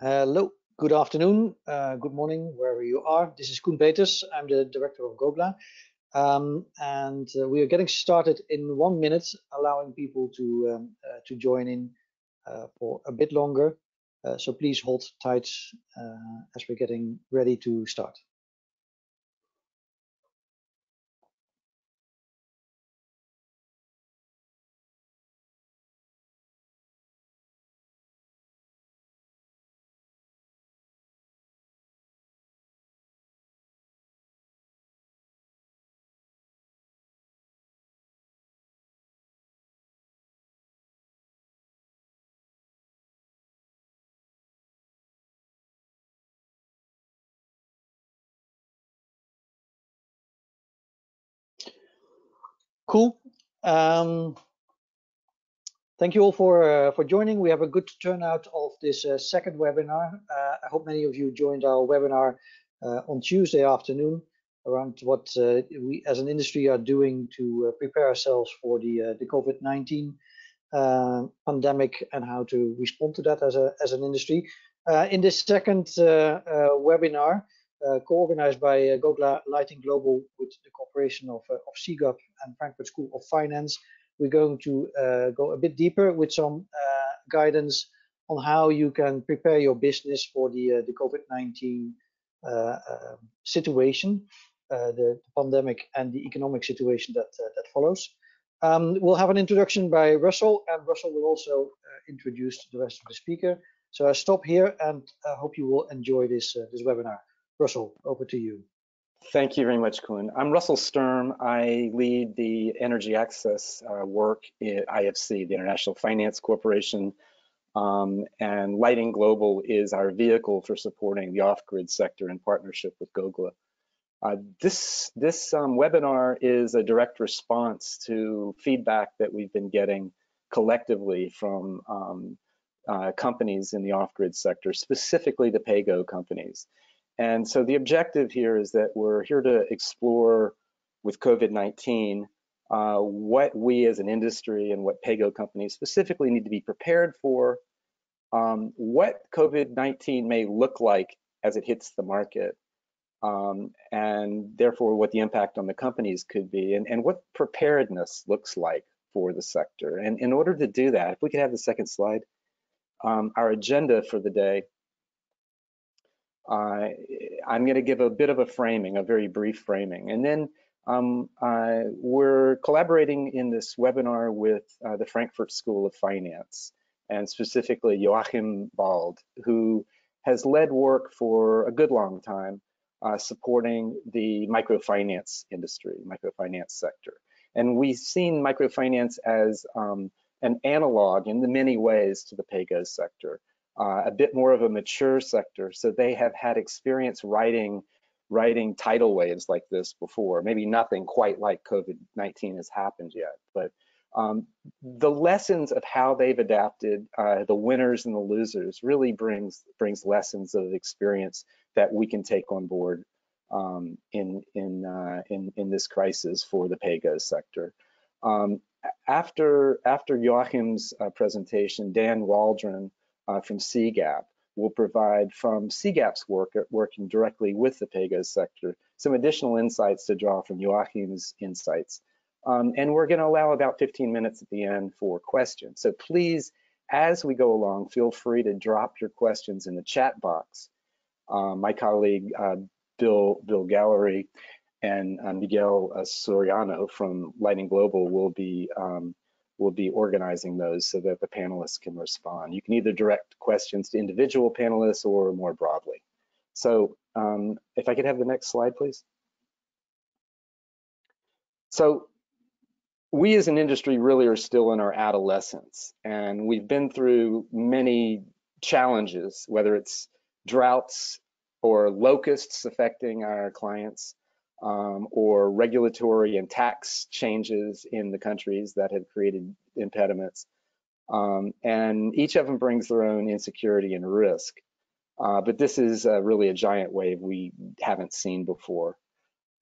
Hello, good afternoon, good morning, wherever you are. This is Koen Peters. I'm the director of Gobla. We are getting started in 1 minute, allowing people to join in for a bit longer. So please hold tight as we're getting ready to start. Cool. Thank you all for joining. We have a good turnout of this second webinar. I hope many of you joined our webinar on Tuesday afternoon around what we as an industry are doing to prepare ourselves for the COVID-19 pandemic and how to respond to that as an industry. In this second webinar, co-organized by Gobla Lighting Global with the cooperation of CGAP and Frankfurt School of Finance, we're going to go a bit deeper with some guidance on how you can prepare your business for the COVID-19 situation, the pandemic and the economic situation that follows. We'll have an introduction by Russell, and Russell will also introduce the rest of the speaker. So I stop here, and I hope you will enjoy this webinar. Russell, over to you. Thank you very much, Koen. I'm Russell Sturm. I lead the energy access work at IFC, the International Finance Corporation, and Lighting Global is our vehicle for supporting the off-grid sector in partnership with Gobla. This webinar is a direct response to feedback that we've been getting collectively from companies in the off-grid sector, specifically the PAYGo companies. And so the objective here is that we're here to explore with COVID-19 what we as an industry and what PAYGo companies specifically need to be prepared for, what COVID-19 may look like as it hits the market, and therefore what the impact on the companies could be, and what preparedness looks like for the sector. And in order to do that, if we could have the second slide, our agenda for the day, I'm going to give a bit of a framing, a very brief framing, and then we're collaborating in this webinar with the Frankfurt School of Finance, and specifically Joachim Wald, who has led work for a good long time supporting the microfinance industry, microfinance sector. And we've seen microfinance as an analog in the many ways to the PAYGo sector. A bit more of a mature sector, so they have had experience writing tidal waves like this before. Maybe nothing quite like COVID-19 has happened yet, but the lessons of how they've adapted, the winners and the losers, really brings lessons of experience that we can take on board in this crisis for the PAYGo sector. After Joachim's presentation, Dan Waldron from CGAP will provide, from CGAP's work working directly with the PAYGo sector, some additional insights to draw from Joachim's insights. And we're going to allow about 15 minutes at the end for questions. So please, as we go along, feel free to drop your questions in the chat box. My colleague Bill Gallery and Miguel Soriano from Lighting Global will be organizing those so that the panelists can respond. You can either direct questions to individual panelists or more broadly. So if I could have the next slide, please. So we as an industry really are still in our adolescence, and we've been through many challenges, whether it's droughts or locusts affecting our clients, or regulatory and tax changes in the countries that have created impediments. And each of them brings their own insecurity and risk. But this is really a giant wave we haven't seen before.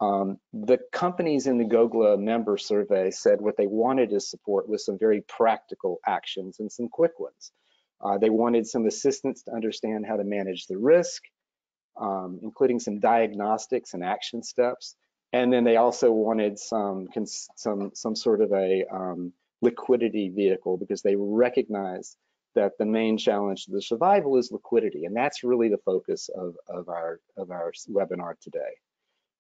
The companies in the Gobla member survey said what they wanted to support was some very practical actions and some quick ones. They wanted some assistance to understand how to manage the risk, including some diagnostics and action steps. And then they also wanted some sort of a liquidity vehicle, because they recognized that the main challenge to the survival is liquidity, and that's really the focus of our webinar today.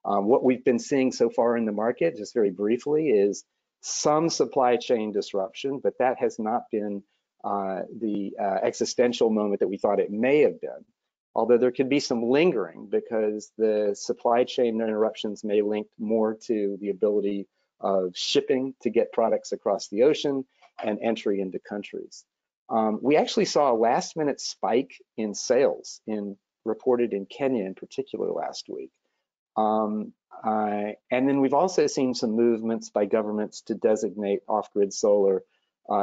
What we've been seeing so far in the market, just very briefly, is some supply chain disruption, but that has not been the existential moment that we thought it may have been. Although there could be some lingering, because the supply chain interruptions may link more to the ability of shipping to get products across the ocean and entry into countries. We actually saw a last-minute spike in sales reported in Kenya in particular last week. And then we've also seen some movements by governments to designate off-grid solar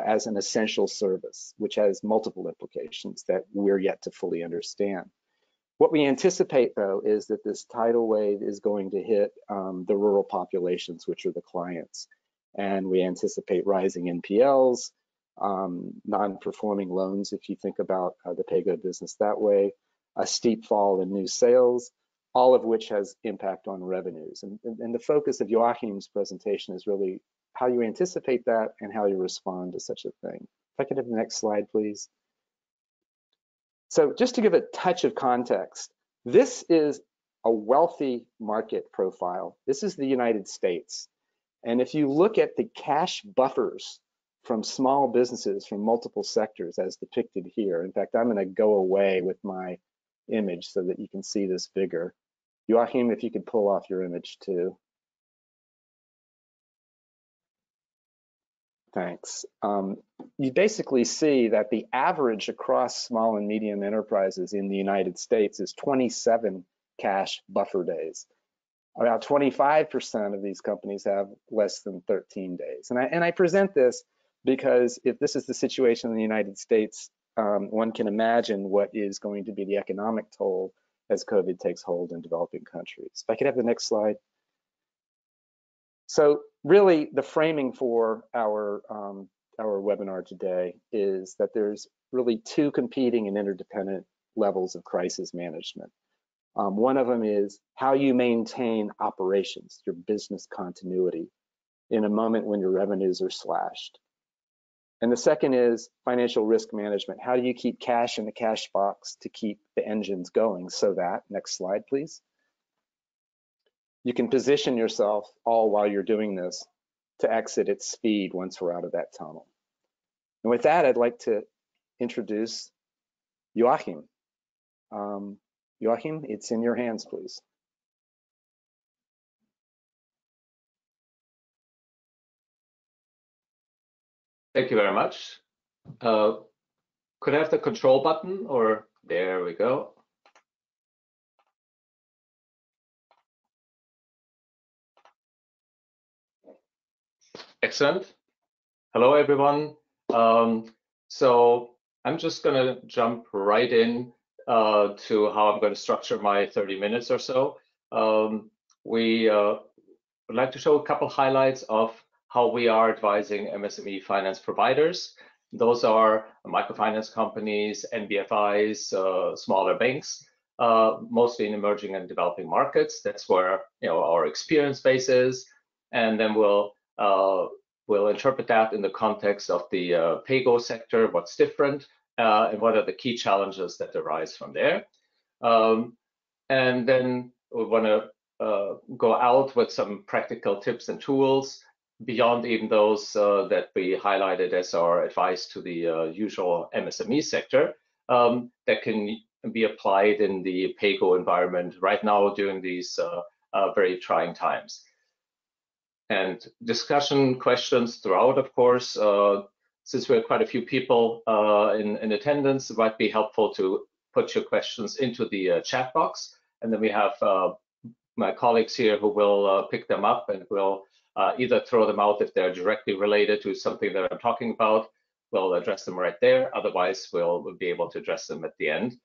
as an essential service, which has multiple implications that we're yet to fully understand. What we anticipate, though, is that this tidal wave is going to hit the rural populations, which are the clients. And we anticipate rising NPLs, non-performing loans, if you think about the PAYGo business that way, a steep fall in new sales, all of which has impact on revenues. And the focus of Joachim's presentation is really how you anticipate that and how you respond to such a thing. If I could have the next slide, please. So just to give a touch of context, this is a wealthy market profile. This is the United States. And if you look at the cash buffers from small businesses from multiple sectors as depicted here, in fact, I'm going to go away with my image so that you can see this bigger. Joachim, if you could pull off your image too. Thanks. You basically see that the average across small and medium enterprises in the United States is 27 cash buffer days. About 25% of these companies have less than 13 days. And I present this because if this is the situation in the United States, one can imagine what is going to be the economic toll as COVID takes hold in developing countries. If I could have the next slide. So really the framing for our webinar today is that there's really two competing and interdependent levels of crisis management. One of them is how you maintain operations, your business continuity, in a moment when your revenues are slashed. And the second is financial risk management. How do you keep cash in the cash box to keep the engines going so that, next slide please, you can position yourself all while you're doing this to exit at speed once we're out of that tunnel. And with that, I'd like to introduce Joachim. Joachim, it's in your hands, please. Thank you very much. Could I have the control button, or there we go. Excellent. Hello, everyone. So I'm just going to jump right in to how I'm going to structure my 30 minutes or so. We would like to show a couple highlights of how we are advising MSME finance providers. Those are microfinance companies, NBFIs, smaller banks, mostly in emerging and developing markets. That's where our experience base is, and then we'll interpret that in the context of the PAYGo sector, what's different, and what are the key challenges that arise from there. And then we want to go out with some practical tips and tools beyond even those that we highlighted as our advice to the usual MSME sector that can be applied in the PAYGo environment right now during these very trying times. And discussion questions throughout, of course. Since we have quite a few people in attendance, it might be helpful to put your questions into the chat box. And then we have my colleagues here who will pick them up and will either throw them out if they're directly related to something that I'm talking about. We'll address them right there. Otherwise, we'll be able to address them at the end.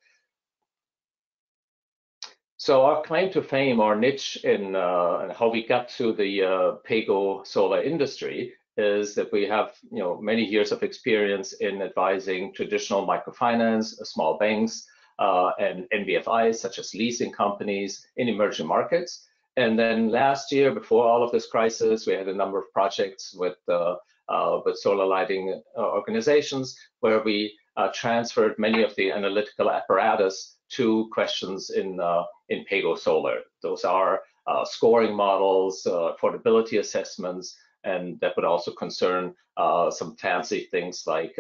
So our claim to fame, our niche in how we got to the PAYGo solar industry is that we have many years of experience in advising traditional microfinance, small banks, and NBFIs such as leasing companies in emerging markets. And then last year, before all of this crisis, we had a number of projects with solar lighting organizations where we transferred many of the analytical apparatus to questions in PAYGo Solar. Those are scoring models, affordability assessments, and that would also concern some fancy things like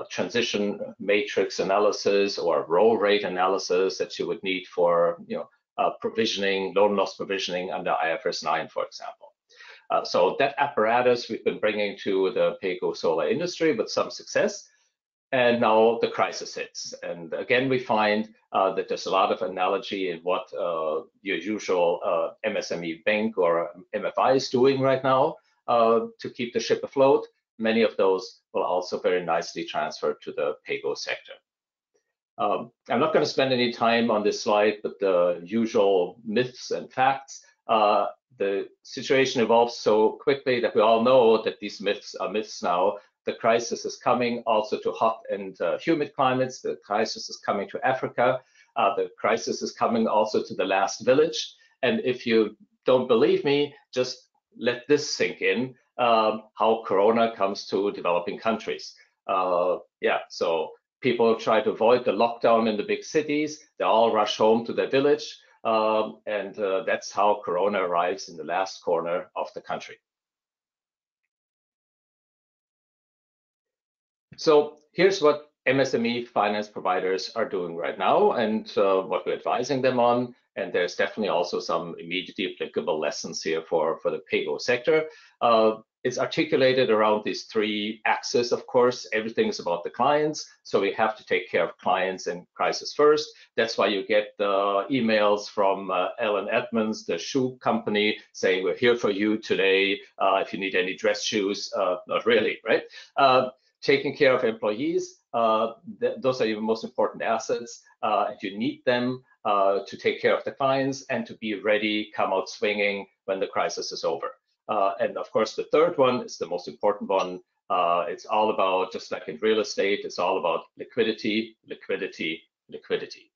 transition matrix analysis or roll rate analysis that you would need for provisioning, loan loss provisioning under IFRS 9, for example. So that apparatus we've been bringing to the PAYGo Solar industry with some success. And now the crisis hits. And again, we find that there's a lot of analogy in what your usual MSME bank or MFI is doing right now to keep the ship afloat. Many of those will also very nicely transfer to the PAYGo sector. I'm not going to spend any time on this slide, but the usual myths and facts. The situation evolves so quickly that we all know that these myths are myths now. The crisis is coming also to hot and humid climates. The crisis is coming to Africa. The crisis is coming also to the last village. And if you don't believe me, just let this sink in, how Corona comes to developing countries. So people try to avoid the lockdown in the big cities. They all rush home to their village. And that's how Corona arrives in the last corner of the country. So here's what MSME finance providers are doing right now and what we're advising them on. And there's definitely also some immediately applicable lessons here for the PAYGo sector. It's articulated around these three axes, of course. Everything is about the clients. So we have to take care of clients in crisis first. That's why you get the emails from Ellen Edmonds, the shoe company, saying, we're here for you today. If you need any dress shoes, not really, right? Taking care of employees, those are your most important assets. And you need them to take care of the clients and to be ready, come out swinging when the crisis is over. And of course, the third one is the most important one. It's all about, just like in real estate, it's all about liquidity, liquidity, liquidity.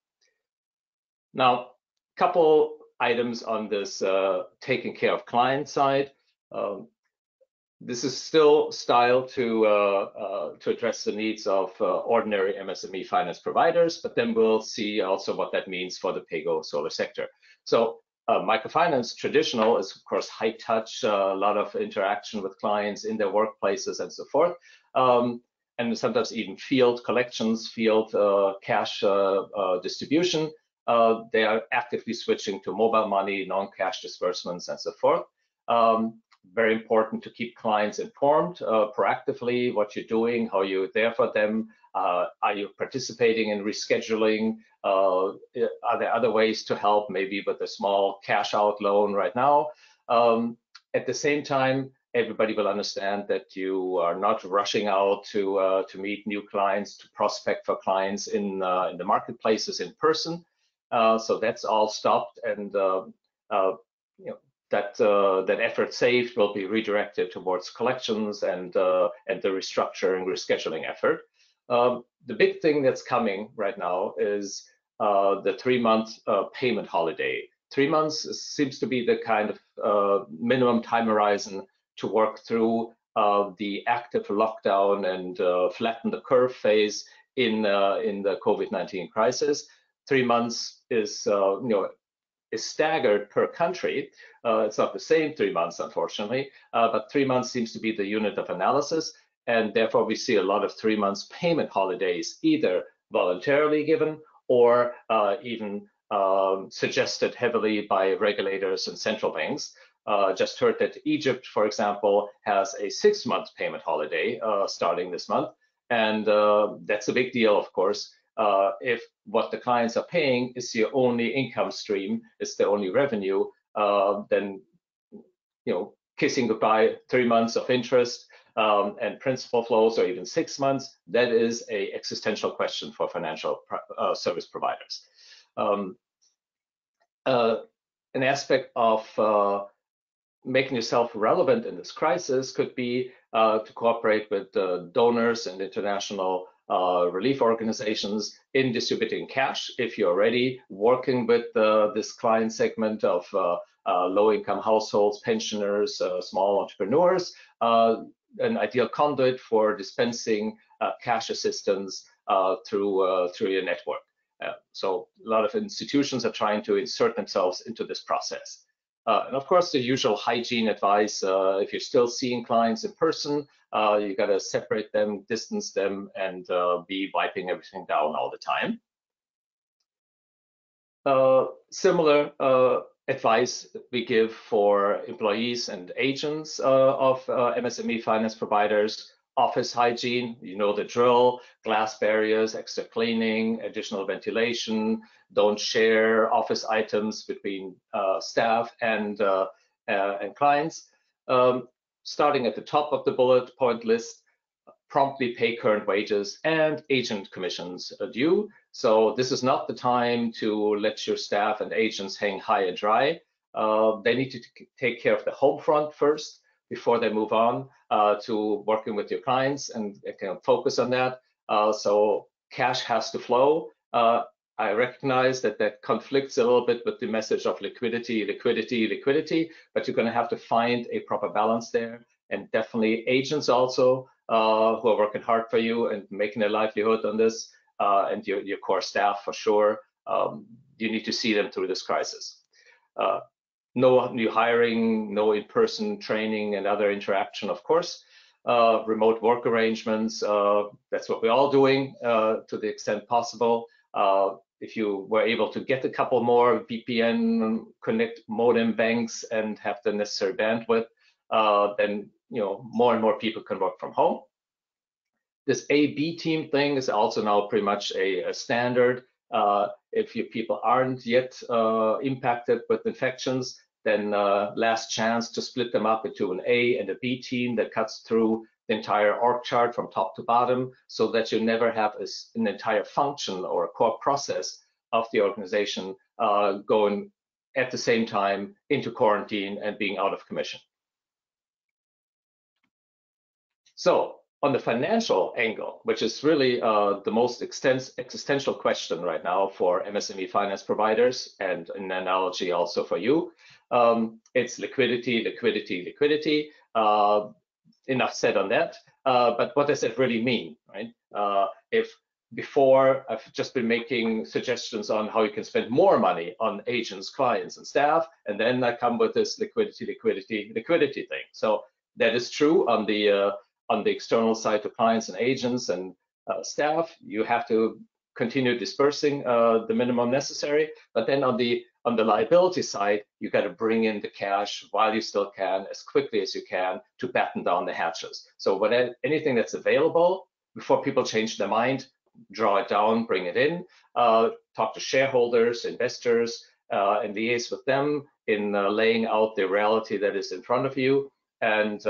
Now, a couple items on this taking care of client side. This is still styled to address the needs of ordinary MSME finance providers, but then we'll see also what that means for the PAYGo Solar sector. So microfinance traditional is, of course, high touch, a lot of interaction with clients in their workplaces and so forth, and sometimes even field collections, field cash distribution. They are actively switching to mobile money, non-cash disbursements, and so forth. Very important to keep clients informed proactively, what you're doing, how you're there for them. Are you participating in rescheduling? Are there other ways to help, maybe with a small cash out loan right now? At the same time, everybody will understand that you are not rushing out to meet new clients, to prospect for clients in the marketplaces in person. So that's all stopped, and that effort saved will be redirected towards collections and the restructuring, rescheduling effort. The big thing that's coming right now is the 3-month payment holiday. 3 months seems to be the kind of minimum time horizon to work through the active lockdown and flatten the curve phase in the COVID-19 crisis. 3 months is staggered per country. It's not the same 3 months, unfortunately, but 3 months seems to be the unit of analysis. And therefore, we see a lot of 3 months payment holidays, either voluntarily given or even suggested heavily by regulators and central banks. Just heard that Egypt, for example, has a 6-month payment holiday starting this month. And that's a big deal, of course. If what the clients are paying is your only income stream, is the only revenue, then kissing goodbye 3 months of interest and principal flows, or even 6 months, that is a existential question for financial service providers. An aspect of making yourself relevant in this crisis could be to cooperate with donors and international relief organizations in distributing cash. If you're already working with this client segment of low-income households, pensioners, small entrepreneurs, an ideal conduit for dispensing cash assistance through your network. So a lot of institutions are trying to insert themselves into this process. And of course, the usual hygiene advice, if you're still seeing clients in person, you got to separate them, distance them, and be wiping everything down all the time. Similar advice we give for employees and agents of MSME finance providers. Office hygiene, you know the drill, glass barriers, extra cleaning, additional ventilation, don't share office items between staff and clients. Starting at the top of the bullet point list, promptly pay current wages and agent commissions due. So this is not the time to let your staff and agents hang high and dry. They need to take care of the home front first before they move on to working with your clients and can focus on that. So cash has to flow. I recognize that that conflicts a little bit with the message of liquidity, liquidity, liquidity, but you're going to have to find a proper balance there. And definitely agents also who are working hard for you and making a livelihood on this, and your core staff for sure. You need to see them through this crisis. No new hiring, no in-person training and other interaction, of course. Remote work arrangements, that's what we're all doing to the extent possible. If you were able to get a couple more VPN connect modem banks and have the necessary bandwidth, then more and more people can work from home. This A-B team thing is also now pretty much a standard. If your people aren't yet impacted with infections, then last chance to split them up into an A and a B team that cuts through the entire org chart from top to bottom, so that you never have an entire function or a core process of the organization going at the same time into quarantine and being out of commission. So on the financial angle, which is really the most existential question right now for MSME finance providers, and an analogy also for you, it's liquidity, liquidity, liquidity. Enough said on that. But what does it really mean, right? If before I've just been making suggestions on how you can spend more money on agents, clients, and staff, and then I come with this liquidity, liquidity, liquidity thing. So that is true on the external side to clients and agents and staff. You have to continue dispersing the minimum necessary, but then on the liability side, you got to bring in the cash while you still can, as quickly as you can, to batten down the hatches. So anything that's available before people change their mind, draw it down, bring it in, talk to shareholders, investors, and liaise with them in laying out the reality that is in front of you, and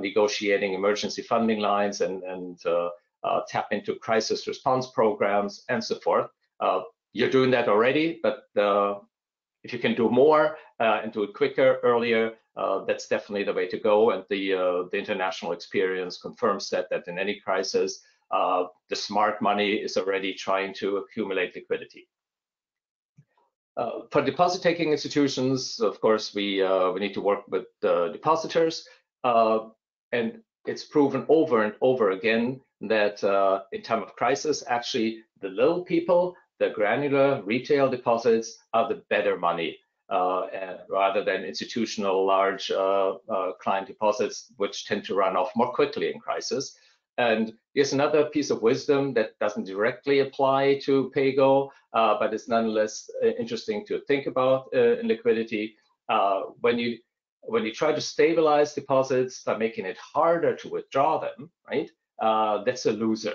negotiating emergency funding lines and tap into crisis response programs and so forth. You're doing that already, but if you can do more and do it quicker, earlier, that's definitely the way to go. And the international experience confirms that in any crisis, the smart money is already trying to accumulate liquidity. For deposit-taking institutions, of course, we need to work with the depositors, and it's proven over and over again that in time of crisis, actually, the little people, the granular retail deposits are the better money rather than institutional large client deposits, which tend to run off more quickly in crisis. And here's another piece of wisdom that doesn't directly apply to PAYGo, but it's nonetheless interesting to think about in liquidity. When you try to stabilize deposits by making it harder to withdraw them, right? That's a loser.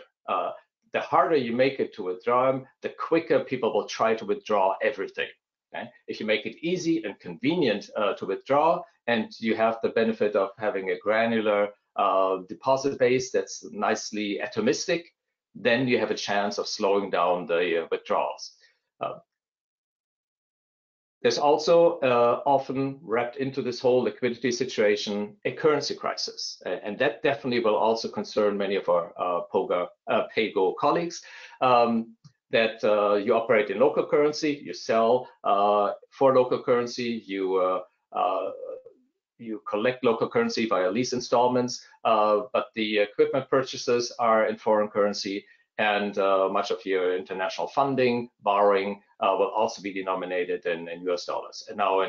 The harder you make it to withdraw them, the quicker people will try to withdraw everything. Okay? If you make it easy and convenient to withdraw, and you have the benefit of having a granular deposit base that's nicely atomistic, then you have a chance of slowing down the withdrawals. There's also often wrapped into this whole liquidity situation a currency crisis, and that definitely will also concern many of our PAYGo colleagues. That you operate in local currency, you sell for local currency, you collect local currency via lease installments, but the equipment purchases are in foreign currency, and much of your international funding, borrowing will also be denominated in US dollars. And now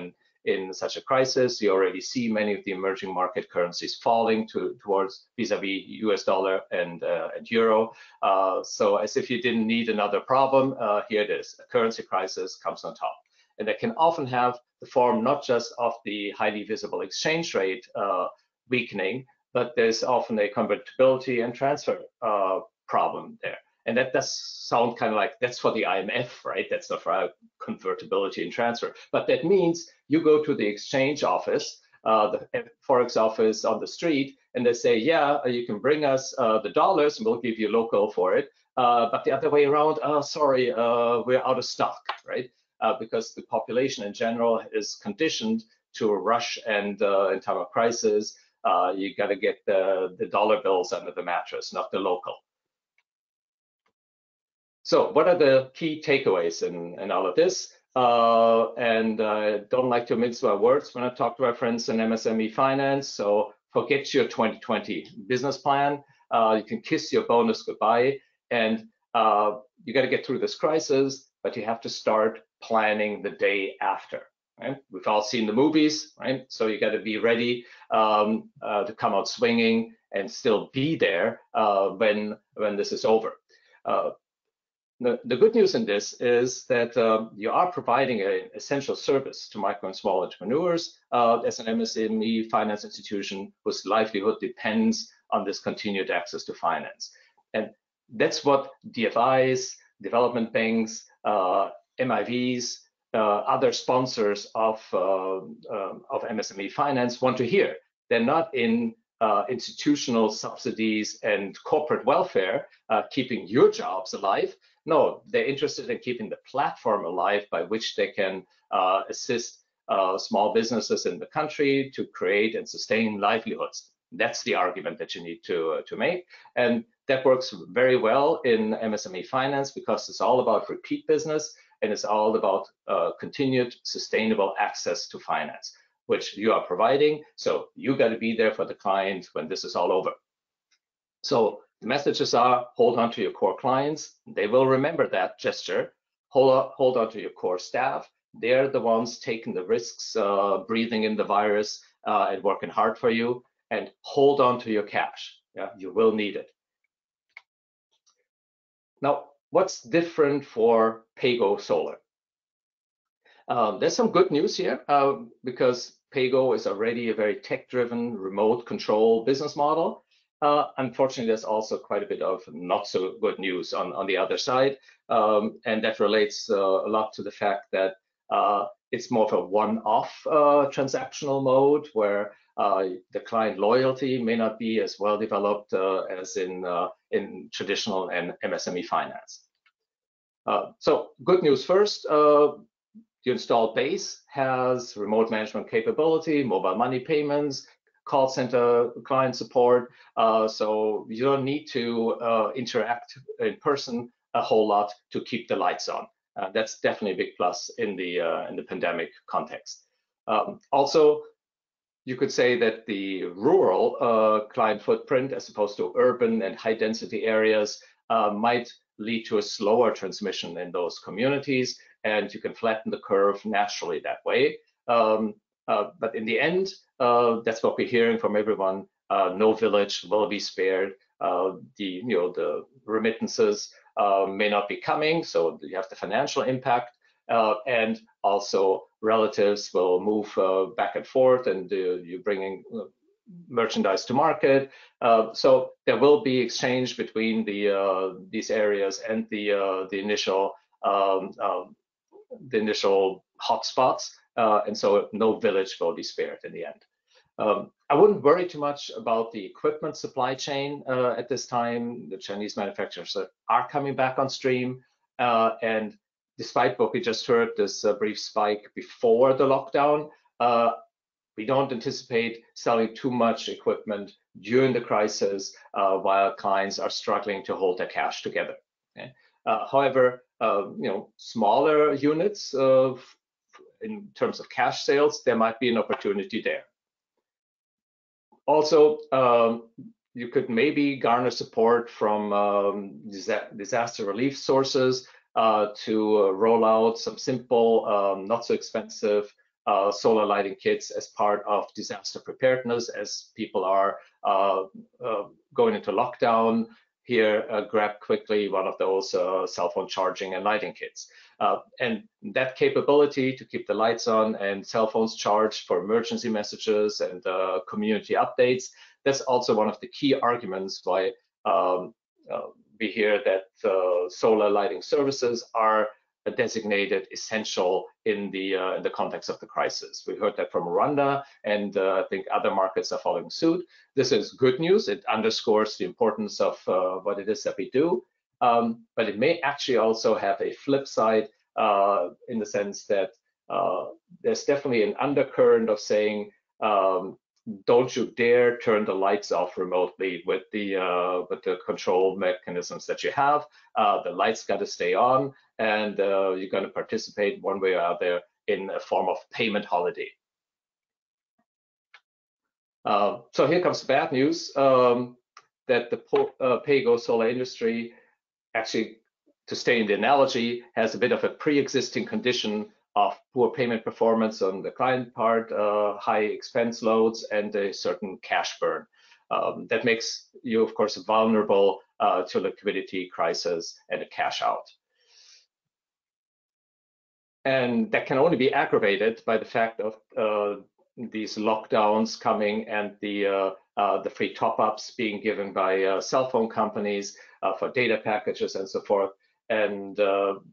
in such a crisis, you already see many of the emerging market currencies falling towards vis-a-vis US dollar and euro. So as if you didn't need another problem, here it is. A currency crisis comes on top. And that can often have the form not just of the highly visible exchange rate weakening, but there's often a convertibility and transfer problem there. And that does sound kind of like that's for the IMF, right? That's not for convertibility and transfer. But that means you go to the exchange office, the Forex office on the street, and they say, yeah, you can bring us the dollars and we'll give you local for it. But the other way around, sorry, we're out of stock, right? Because the population in general is conditioned to rush, and in time of crisis, you got to get the dollar bills under the mattress, not the local. So what are the key takeaways in all of this? And I don't like to mince my words when I talk to my friends in MSME finance. So forget your 2020 business plan. You can kiss your bonus goodbye, and you got to get through this crisis, but you have to start planning the day after. Right? We've all seen the movies, right? So you got to be ready to come out swinging and still be there when this is over. The good news in this is that you are providing an essential service to micro and small entrepreneurs as an MSME finance institution whose livelihood depends on this continued access to finance. And that's what DFIs, development banks, MIVs, other sponsors of MSME finance want to hear. They're not in institutional subsidies and corporate welfare keeping your jobs alive. No, they're interested in keeping the platform alive by which they can assist small businesses in the country to create and sustain livelihoods. That's the argument that you need to make. And that works very well in MSME finance because it's all about repeat business and it's all about continued sustainable access to finance, which you are providing. So you got to be there for the client when this is all over. So the messages are: hold on to your core clients. They will remember that gesture. Hold on to your core staff. They're the ones taking the risks, breathing in the virus and working hard for you. And hold on to your cash. Yeah, you will need it. Now, what's different for PAYGo Solar? There's some good news here because PAYGo is already a very tech-driven, remote control business model. Unfortunately, there's also quite a bit of not so good news on the other side, and that relates a lot to the fact that it's more of a one-off transactional mode where the client loyalty may not be as well developed as in traditional and MSME finance. So good news first. The installed base has remote management capability, mobile money payments, call center client support, so you don't need to interact in person a whole lot to keep the lights on. That's definitely a big plus in the pandemic context. Also, you could say that the rural client footprint, as opposed to urban and high density areas, might lead to a slower transmission in those communities, and you can flatten the curve naturally that way. But in the end, that's what we're hearing from everyone. No village will be spared. The remittances may not be coming, so you have the financial impact, and also relatives will move back and forth, and you're bringing merchandise to market. So there will be exchange between these areas and the initial hotspots. And so no village will be spared in the end. I wouldn't worry too much about the equipment supply chain at this time. The Chinese manufacturers are coming back on stream, and despite what we just heard, this brief spike before the lockdown, we don't anticipate selling too much equipment during the crisis while clients are struggling to hold their cash together. Okay? However, smaller units in terms of cash sales, there might be an opportunity there. Also, you could maybe garner support from disaster relief sources to roll out some simple, not so expensive solar lighting kits as part of disaster preparedness. As people are going into lockdown, here, grab quickly one of those cell phone charging and lighting kits. And that capability to keep the lights on and cell phones charged for emergency messages and community updates, that's also one of the key arguments why we hear that solar lighting services are designated essential in the context of the crisis. We heard that from Rwanda, and I think other markets are following suit. This is good news. It underscores the importance of what it is that we do, but it may actually also have a flip side in the sense that there's definitely an undercurrent of saying, don't you dare turn the lights off remotely with the control mechanisms that you have. The lights got to stay on, and you're going to participate one way or other in a form of payment holiday. So here comes bad news, that the PAYGo Solar industry actually, to stay in the analogy, has a bit of a pre-existing condition of poor payment performance on the client part, high expense loads, and a certain cash burn. That makes you, of course, vulnerable to liquidity crisis and a cash out. And that can only be aggravated by the fact of these lockdowns coming and the free top-ups being given by cell phone companies for data packages and so forth. And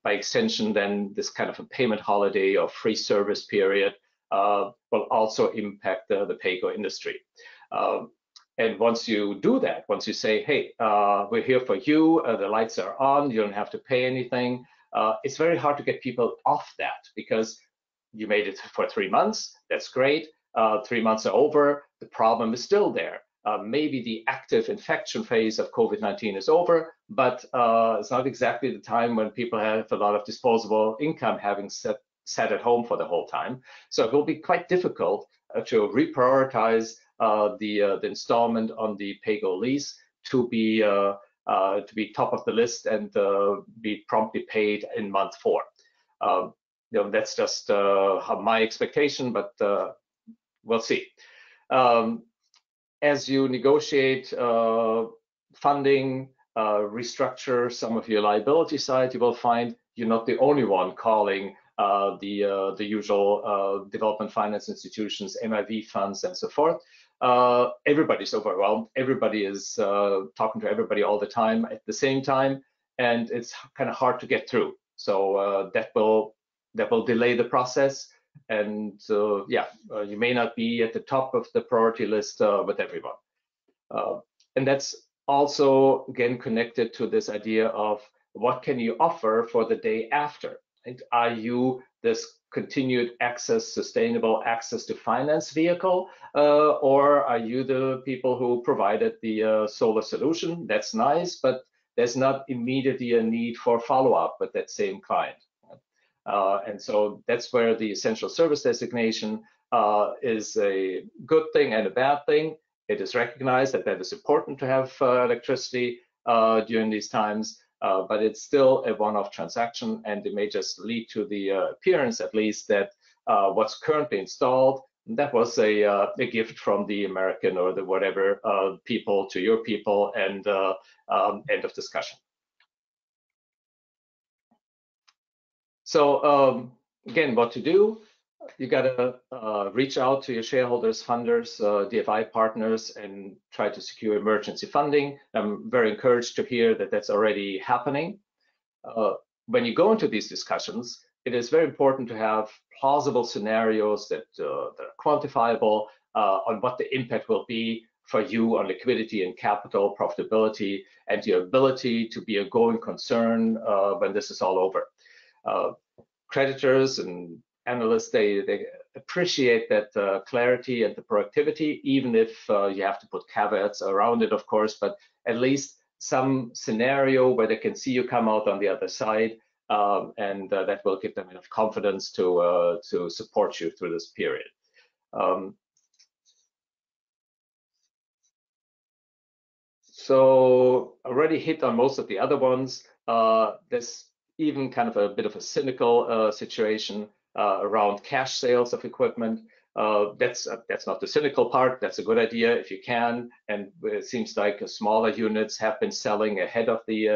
by extension, then this kind of a payment holiday or free service period will also impact the PAYGo industry. And once you do that, once you say, hey, we're here for you, the lights are on, you don't have to pay anything, it's very hard to get people off that, because you made it for 3 months, that's great. 3 months are over, the problem is still there. Maybe the active infection phase of COVID-19 is over, but it's not exactly the time when people have a lot of disposable income, having sat at home for the whole time. So it will be quite difficult to reprioritize the installment on the PAYGo lease to be top of the list and be promptly paid in month 4. That's just my expectation, but we'll see. As you negotiate funding, restructure some of your liability side, you will find you're not the only one calling the usual development finance institutions, MIV funds, and so forth. Everybody's overwhelmed. Everybody is talking to everybody all the time at the same time, and it's kind of hard to get through. So that will delay the process. And you may not be at the top of the priority list with everyone. And that's also, again, connected to this idea of what can you offer for the day after? Right? Are you this continued access, sustainable access to finance vehicle, or are you the people who provided the solar solution? That's nice, but there's not immediately a need for follow-up with that same client. And so that's where the essential service designation is a good thing and a bad thing. It is recognized that that is important to have electricity during these times, but it's still a one-off transaction, and it may just lead to the appearance, at least, that what's currently installed, that was a gift from the American or the whatever people to your people, and end of discussion. So again, what to do? You got to reach out to your shareholders, funders, DFI partners, and try to secure emergency funding. I'm very encouraged to hear that that's already happening. When you go into these discussions, it is very important to have plausible scenarios that are quantifiable on what the impact will be for you on liquidity and capital profitability and your ability to be a going concern when this is all over. Creditors and analysts, they appreciate that clarity and the productivity, even if you have to put caveats around it, of course, but at least some scenario where they can see you come out on the other side, and that will give them enough confidence to support you through this period. So already hit on most of the other ones. There's even kind of a bit of a cynical situation around cash sales of equipment. That's not the cynical part. That's a good idea if you can. And it seems like smaller units have been selling ahead of the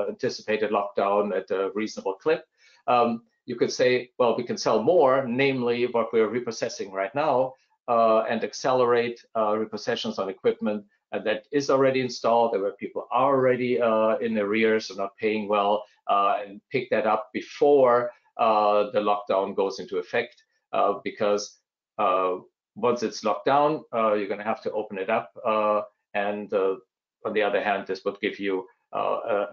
anticipated lockdown at a reasonable clip. You could say, well, we can sell more, namely what we're repossessing right now, and accelerate repossessions on equipment that is already installed, where people are already in arrears or not paying well, and pick that up before the lockdown goes into effect, because once it's locked down, you're going to have to open it up, and on the other hand, this would give you a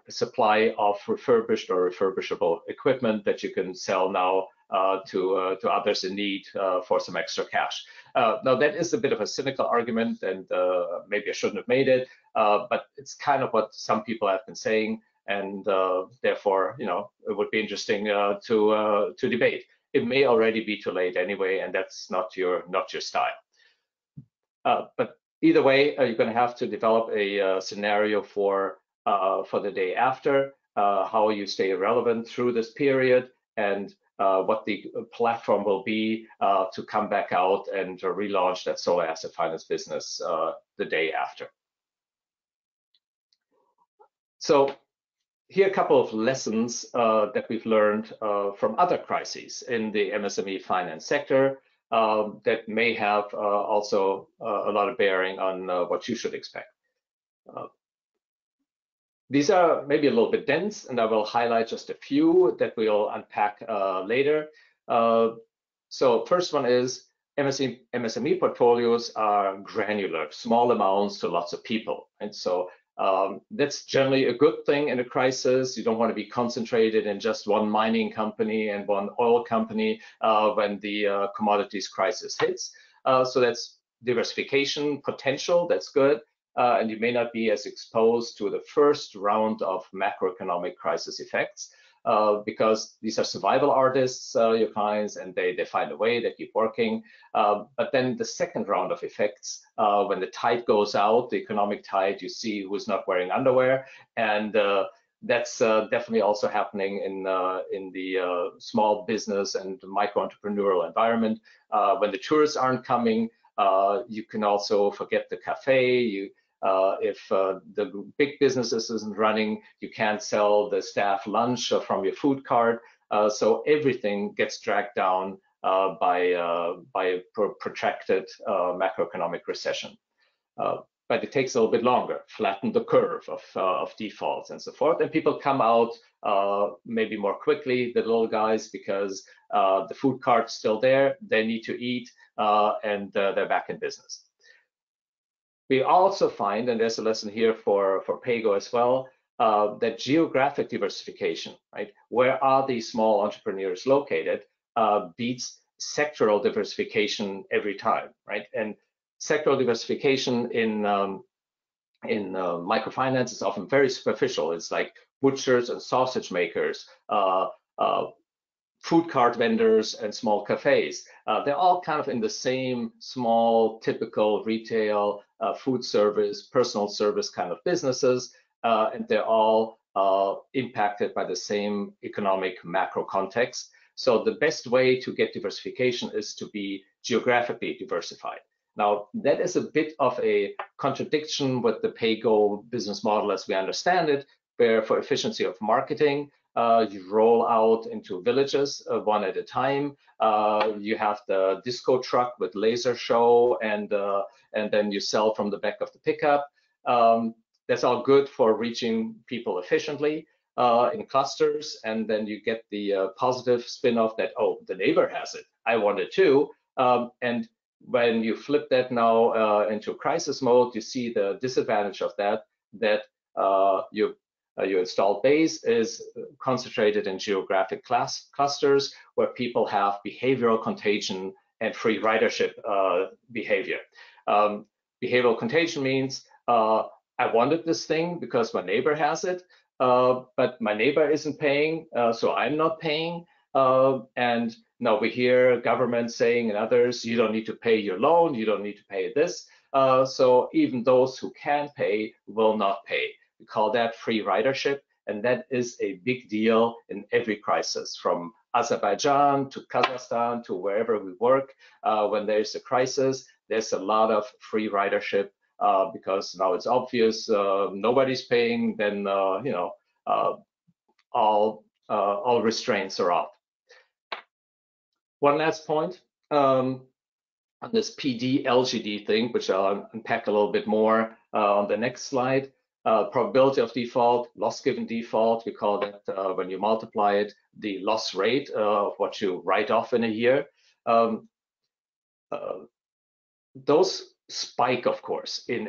supply of refurbished or refurbishable equipment that you can sell now to others in need for some extra cash. Now that is a bit of a cynical argument, and maybe I shouldn't have made it, but it's kind of what some people have been saying, and therefore, you know, it would be interesting to debate. It may already be too late anyway, and that's not your style. But either way, you're going to have to develop a scenario for the day after, how you stay relevant through this period, and what the platform will be to come back out and relaunch that solar asset finance business the day after. So here are a couple of lessons that we've learned from other crises in the MSME finance sector that may have also a lot of bearing on what you should expect. These are maybe a little bit dense, and I will highlight just a few that we'll unpack later. So first one is MSME portfolios are granular, small amounts to lots of people. And so that's generally a good thing in a crisis. You don't want to be concentrated in just one mining company and one oil company when the commodities crisis hits. So that's diversification potential, that's good. And you may not be as exposed to the first round of macroeconomic crisis effects because these are survival artists, your clients, and they find a way, they keep working. But then the second round of effects, when the tide goes out, the economic tide, you see who's not wearing underwear. And that's definitely also happening in the small business and micro-entrepreneurial environment. When the tourists aren't coming, you can also forget the cafe. If the big businesses isn't running, you can't sell the staff lunch from your food cart. So everything gets dragged down by a protracted macroeconomic recession. But it takes a little bit longer, flatten the curve of defaults and so forth. And people come out maybe more quickly, the little guys, because the food cart's still there, they need to eat, and they're back in business. We also find, and there's a lesson here for PAYGo as well, that geographic diversification, right? Where are these small entrepreneurs located beats sectoral diversification every time, right? And sectoral diversification in microfinance is often very superficial. It's like butchers and sausage makers, food cart vendors and small cafes. They're all kind of in the same small, typical retail, food service, personal service kind of businesses, and they're all impacted by the same economic macro context. So the best way to get diversification is to be geographically diversified. Now, that is a bit of a contradiction with the PAYGo business model as we understand it, where for efficiency of marketing, you roll out into villages one at a time. You have the disco truck with laser show, and then you sell from the back of the pickup. That's all good for reaching people efficiently in clusters, and then you get the positive spin-off that, oh, the neighbor has it, I want it too. And when you flip that now into crisis mode, you see the disadvantage of that, that you your installed base is concentrated in geographic clusters where people have behavioral contagion and free ridership behavior. Behavioral contagion means I wanted this thing because my neighbor has it, but my neighbor isn't paying, so I'm not paying. And now we hear government saying and others, you don't need to pay your loan, you don't need to pay this. So even those who can pay will not pay. We call that free ridership, and that is a big deal in every crisis, from Azerbaijan to Kazakhstan to wherever we work. When there's a crisis, there's a lot of free ridership because now it's obvious nobody's paying, then all restraints are off. One last point on this PD LGD thing, which I'll unpack a little bit more on the next slide. Probability of default, loss given default, we call that when you multiply it, the loss rate of what you write off in a year. Those spike, of course, in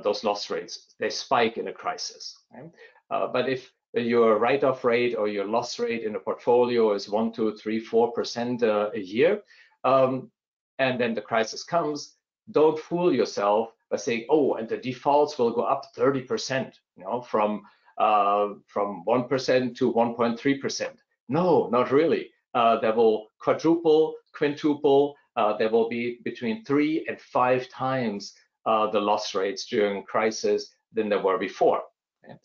those loss rates. They spike in a crisis. Okay? But if your write-off rate or your loss rate in a portfolio is 1, 2, 3, 4% a year, and then the crisis comes, don't fool yourself by saying, oh, and the defaults will go up 30%, from 1% to 1.3%. No, not really. They will quadruple, quintuple. There will be between 3 and 5 times the loss rates during crisis than there were before. Okay?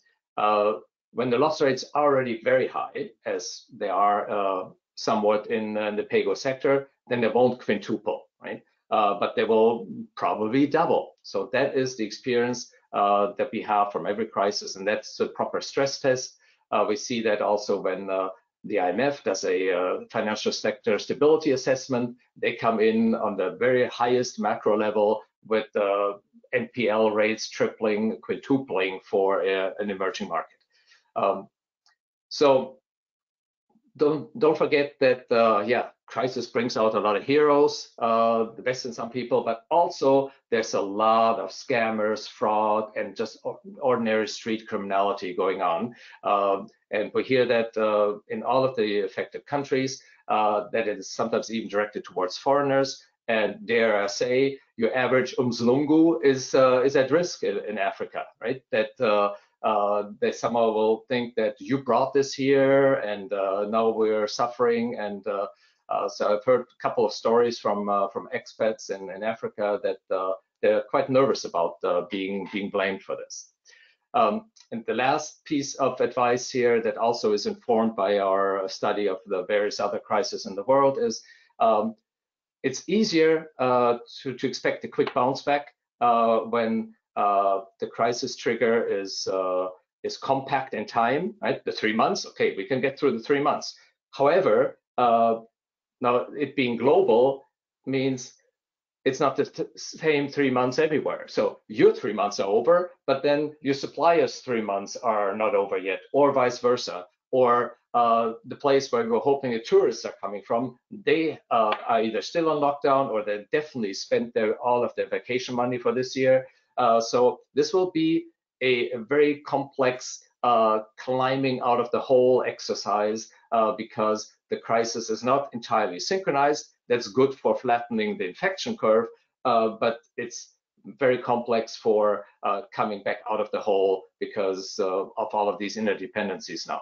When the loss rates are already very high, as they are somewhat in the PAYGo sector, then they won't quintuple, right? But they will probably double. So that is the experience that we have from every crisis, and that's a proper stress test. We see that also when the IMF does a financial sector stability assessment. They come in on the very highest macro level with NPL rates tripling, quintupling for an emerging market. So don't forget that crisis brings out a lot of heroes, the best in some people, but also there's a lot of scammers, fraud, and just ordinary street criminality going on. And we hear that in all of the affected countries, that it is sometimes even directed towards foreigners. And dare I say, your average Umzlungu is at risk in Africa, right? That they somehow will think that you brought this here, and now we're suffering. And so I've heard a couple of stories from expats in Africa that they're quite nervous about being blamed for this. And the last piece of advice here that also is informed by our study of the various other crises in the world is it's easier to expect a quick bounce back when the crisis trigger is compact in time, right? The 3 months, okay, we can get through the 3 months. However, now it being global means it's not the same 3 months everywhere. So your 3 months are over, but then your suppliers' 3 months are not over yet, or vice versa. Or the place where we're hoping the tourists are coming from, they are either still on lockdown or they definitely spent all of their vacation money for this year. So this will be a very complex climbing out of the hole exercise because the crisis is not entirely synchronized. That's good for flattening the infection curve, but it's very complex for coming back out of the hole because of all of these interdependencies now.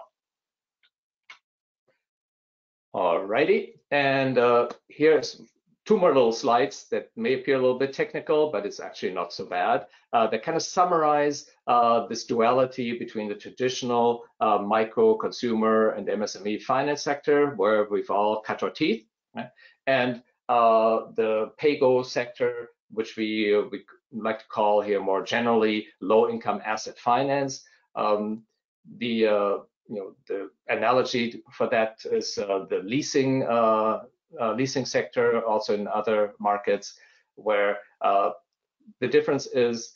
Alrighty, and here's 2 more little slides that may appear a little bit technical, but it's actually not so bad. That kind of summarize this duality between the traditional micro, consumer, and MSME finance sector, where we've all cut our teeth, right? And the PAYGo sector, which we like to call here more generally low-income asset finance. The analogy for that is the leasing sector, also in other markets, where the difference is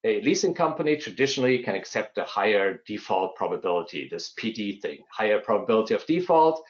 a leasing company traditionally can accept a higher default probability, this PD thing. Higher probability of default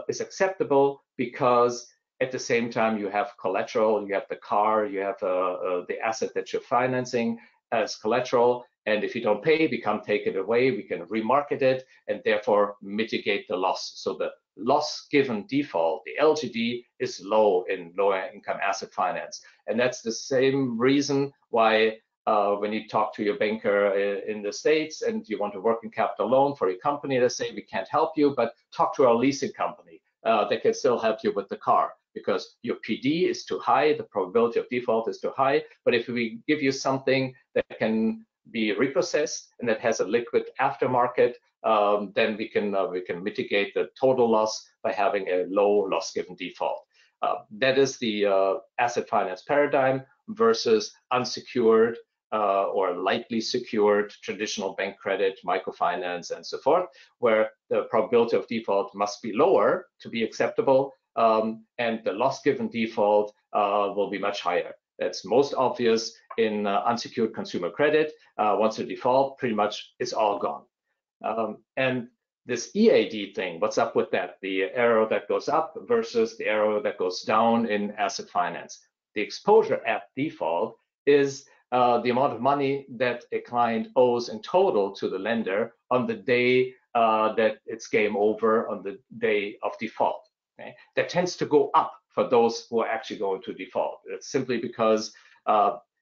is acceptable because at the same time you have collateral, you have the car, you have the asset that you're financing as collateral, And if you don't pay, we can't take it away. We can remarket it and therefore mitigate the loss. So the loss given default, the LGD, is low in lower income asset finance. And that's the same reason why when you talk to your banker in the States and you want a working capital loan for your company, they say, we can't help you, but talk to our leasing company. They can still help you with the car because your PD is too high, the probability of default is too high. But if we give you something that can be repossessed and that has a liquid aftermarket, then we can mitigate the total loss by having a low loss given default. That is the asset finance paradigm versus unsecured or lightly secured traditional bank credit, microfinance, and so forth, where the probability of default must be lower to be acceptable, and the loss given default will be much higher. That's most obvious in unsecured consumer credit. Once you default, pretty much it's all gone. And this EAD thing, what's up with that? The arrow that goes up versus the arrow that goes down in asset finance. The exposure at default is the amount of money that a client owes in total to the lender on the day that it's game over, on the day of default. Okay? That tends to go up for those who are actually going to default. It's simply because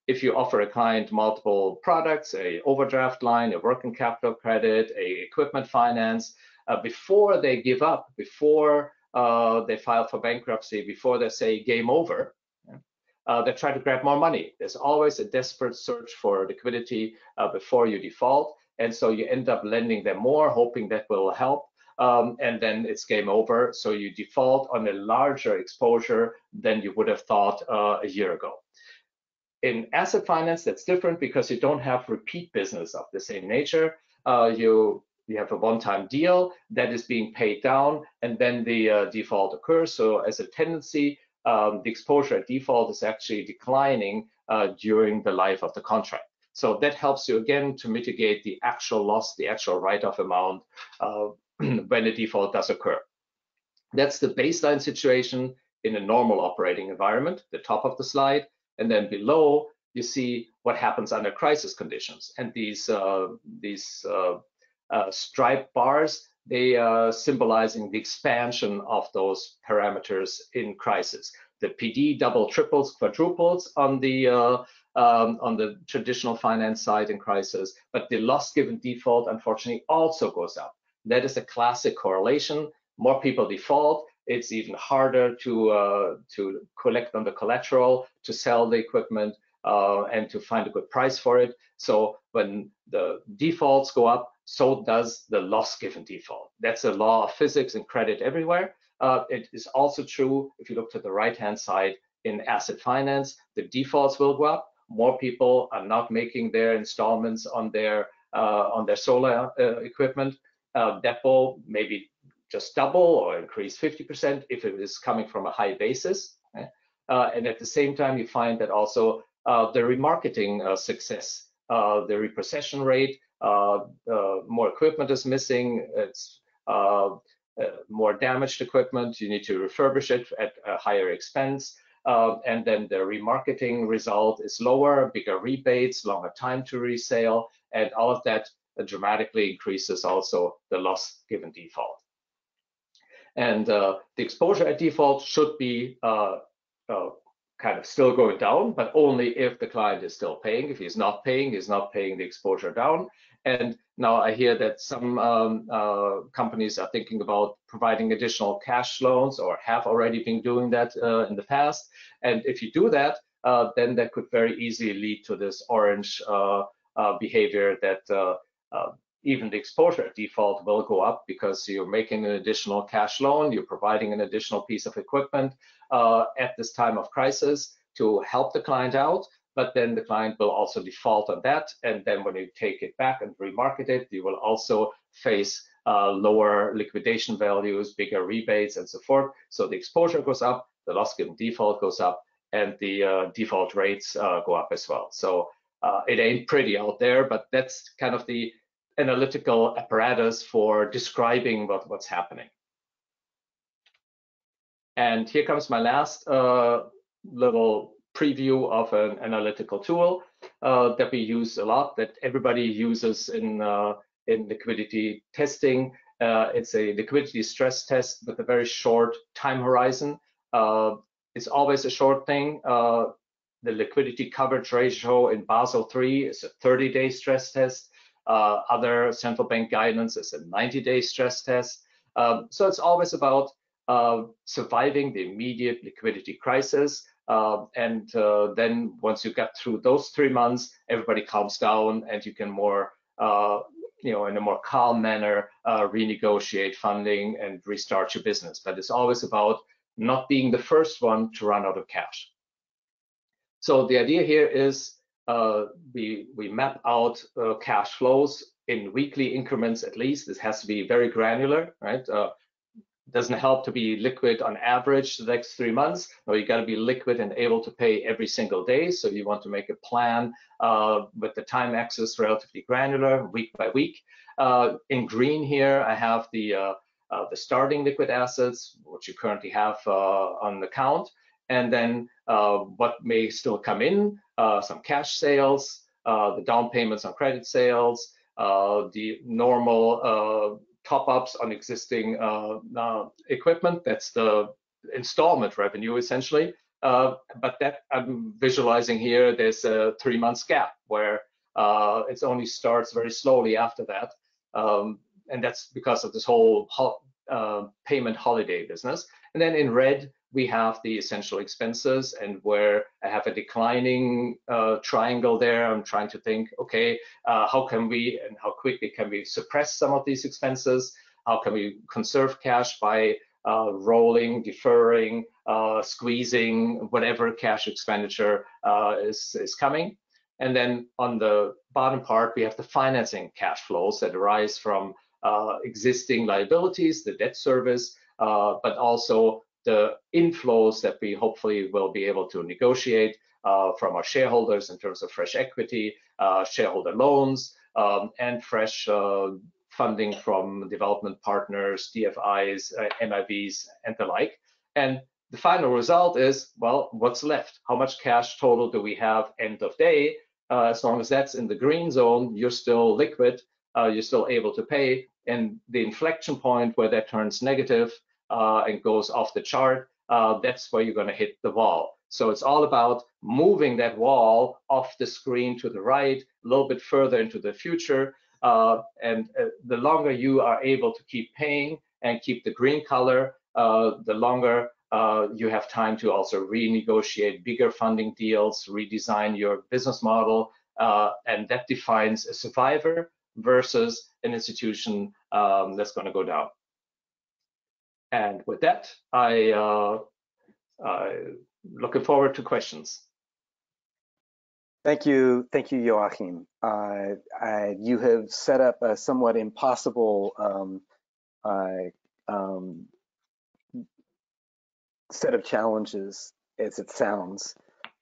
if you offer a client multiple products, a overdraft line, a working capital credit, a equipment finance, before they give up, before they file for bankruptcy, before they say game over, they try to grab more money. There's always a desperate search for liquidity before you default. And so you end up lending them more, hoping that will help. And then it's game over. So you default on a larger exposure than you would have thought a year ago. In asset finance, that's different because you don't have repeat business of the same nature. You have a one-time deal that is being paid down, and then the default occurs. So as a tendency, the exposure at default is actually declining during the life of the contract. So that helps you again to mitigate the actual loss, the actual write-off amount when a default does occur. That's the baseline situation in a normal operating environment, the top of the slide. And then below, you see what happens under crisis conditions. And these striped bars, they are symbolizing the expansion of those parameters in crisis. The PD double, triples, quadruples on the traditional finance side in crisis, but the loss given default, unfortunately, also goes up. That is a classic correlation. More people default, it's even harder to collect on the collateral, to sell the equipment, and to find a good price for it. So when the defaults go up, so does the loss given default. That's a law of physics and credit everywhere. It is also true if you look to the right-hand side in asset finance, the defaults will go up. More people are not making their installments on their solar equipment. That will maybe just double or increase 50% if it is coming from a high basis. Okay? And at the same time, you find that also the remarketing success, the repossession rate, more equipment is missing, it's more damaged equipment, you need to refurbish it at a higher expense, and then the remarketing result is lower, bigger rebates, longer time to resale, and all of that dramatically increases also the loss given default. And the exposure at default should be kind of still going down, but only if the client is still paying. If he's not paying the exposure down. And now I hear that some companies are thinking about providing additional cash loans or have already been doing that in the past. And if you do that, then that could very easily lead to this orange behavior that even the exposure at default will go up because you're making an additional cash loan, you're providing an additional piece of equipment at this time of crisis to help the client out, but then the client will also default on that. And then when you take it back and remarket it, you will also face lower liquidation values, bigger rebates, and so forth. So the exposure goes up, the loss given default goes up, and the default rates go up as well. So it ain't pretty out there, but that's kind of the analytical apparatus for describing what's happening. And here comes my last little preview of an analytical tool that we use a lot, that everybody uses in liquidity testing. It's a liquidity stress test with a very short time horizon. It's always a short thing. The liquidity coverage ratio in Basel III is a 30-day stress test. Other central bank guidance is a 90-day stress test. So it's always about surviving the immediate liquidity crisis. And then once you get through those 3 months, everybody calms down and you can more, in a more calm manner, renegotiate funding and restart your business. But it's always about not being the first one to run out of cash. So the idea here is we map out cash flows in weekly increments at least. This has to be very granular, right? Doesn't help to be liquid on average the next 3 months. No, you got to be liquid and able to pay every single day. So you want to make a plan with the time axis relatively granular, week by week. In green here, I have the starting liquid assets, which you currently have on the account, and then what may still come in, some cash sales, the down payments on credit sales, the normal top-ups on existing equipment. That's the installment revenue, essentially. But that I'm visualizing here, there's a 3 months gap where it only starts very slowly after that. And that's because of this whole payment holiday business. And then in red, we have the essential expenses, and where I have a declining triangle there, I'm trying to think, okay, how can we and how quickly can we suppress some of these expenses? How can we conserve cash by rolling, deferring, squeezing whatever cash expenditure is coming? And then on the bottom part, we have the financing cash flows that arise from existing liabilities, the debt service, but also the inflows that we hopefully will be able to negotiate from our shareholders in terms of fresh equity, shareholder loans, and fresh funding from development partners, DFIs, MIVs, and the like. And the final result is, well, what's left? How much cash total do we have end of day? As long as that's in the green zone, you're still liquid, you're still able to pay. And the inflection point where that turns negative and goes off the chart, that's where you're going to hit the wall. So it's all about moving that wall off the screen to the right, a little bit further into the future. And the longer you are able to keep paying and keep the green color, the longer you have time to also renegotiate bigger funding deals, redesign your business model, and that defines a survivor versus an institution that's going to go down. And with that, I'm looking forward to questions. Thank you, Joachim. You have set up a somewhat impossible set of challenges, as it sounds.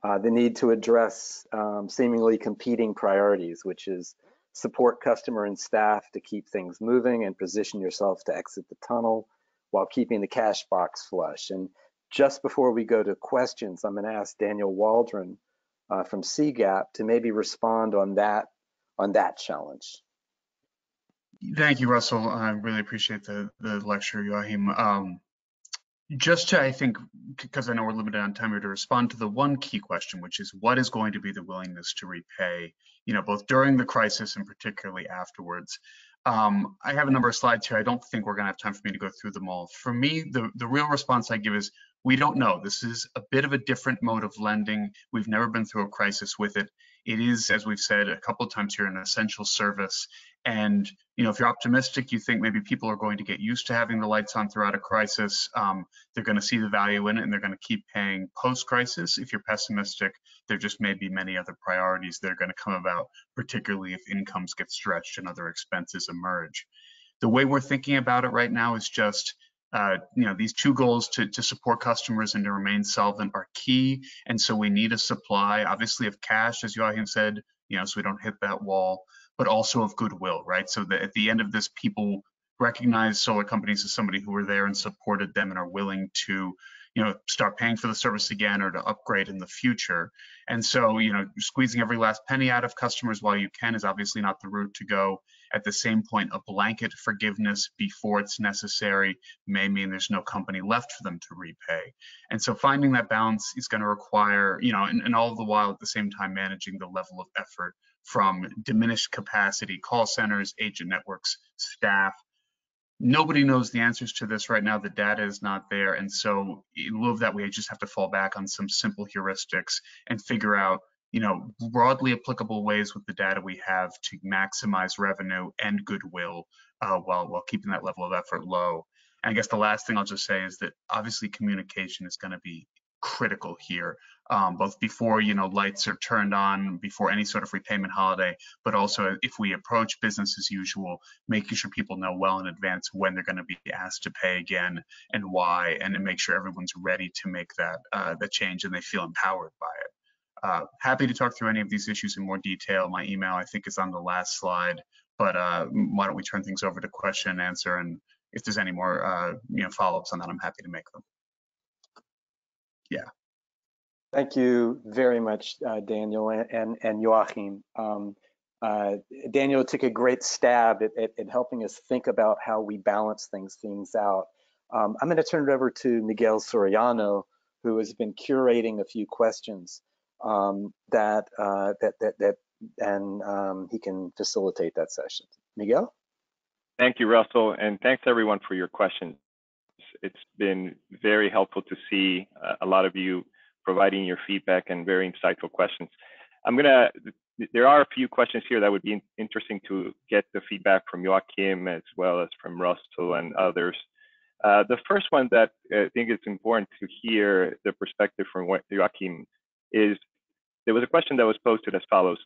The need to address seemingly competing priorities, which is support customer and staff to keep things moving and position yourself to exit the tunnel while keeping the cash box flush. And just before we go to questions, I'm going to ask Daniel Waldron from CGAP to maybe respond on that challenge. Thank you, Russell. I really appreciate the lecture, Joachim. Just to, I think, because I know we're limited on time here, to respond to the one key question, which is what is going to be the willingness to repay, both during the crisis and particularly afterwards. I have a number of slides here. I don't think we're going to have time for me to go through them all. For me, the real response I give is we don't know. This is a bit of a different mode of lending. We've never been through a crisis with it. It is, as we've said a couple of times here, an essential service. And if you're optimistic, you think maybe people are going to get used to having the lights on throughout a crisis. They're going to see the value in it, and they're going to keep paying post-crisis. If you're pessimistic, there just may be many other priorities that are going to come about, particularly if incomes get stretched and other expenses emerge. The way we're thinking about it right now is just these two goals to support customers and to remain solvent are key. And so we need a supply, obviously, of cash, as Joachim said, so we don't hit that wall, but also of goodwill, right? So that at the end of this, people recognize solar companies as somebody who were there and supported them and are willing to, start paying for the service again or to upgrade in the future. And so, squeezing every last penny out of customers while you can is obviously not the route to go. At the same point, a blanket forgiveness before it's necessary may mean there's no company left for them to repay. And so finding that balance is going to require, and all the while at the same time managing the level of effort from diminished capacity call centers, agent networks, staff. Nobody knows the answers to this right now. The data is not there. And so in lieu of that, we just have to fall back on some simple heuristics and figure out, broadly applicable ways with the data we have to maximize revenue and goodwill while keeping that level of effort low. And I guess the last thing I'll just say is that obviously communication is going to be critical here, both before lights are turned on, before any sort of repayment holiday, but also if we approach business as usual, making sure people know well in advance when they're going to be asked to pay again and why, and to make sure everyone's ready to make that change and they feel empowered by it. Happy to talk through any of these issues in more detail. My email, I think, is on the last slide, but why don't we turn things over to question and answer, and if there's any more follow-ups on that, I'm happy to make them. Yeah. Thank you very much, Daniel and Joachim. Daniel took a great stab at helping us think about how we balance things out. I'm going to turn it over to Miguel Soriano, who has been curating a few questions and he can facilitate that session. Miguel? Thank you, Russell, and thanks everyone for your questions. It's been very helpful to see a lot of you providing your feedback and very insightful questions. There are a few questions here that would be interesting to get the feedback from Joachim as well as from Russell and others. The first one that I think it's important to hear the perspective from Joachim is, there was a question that was posted as follows.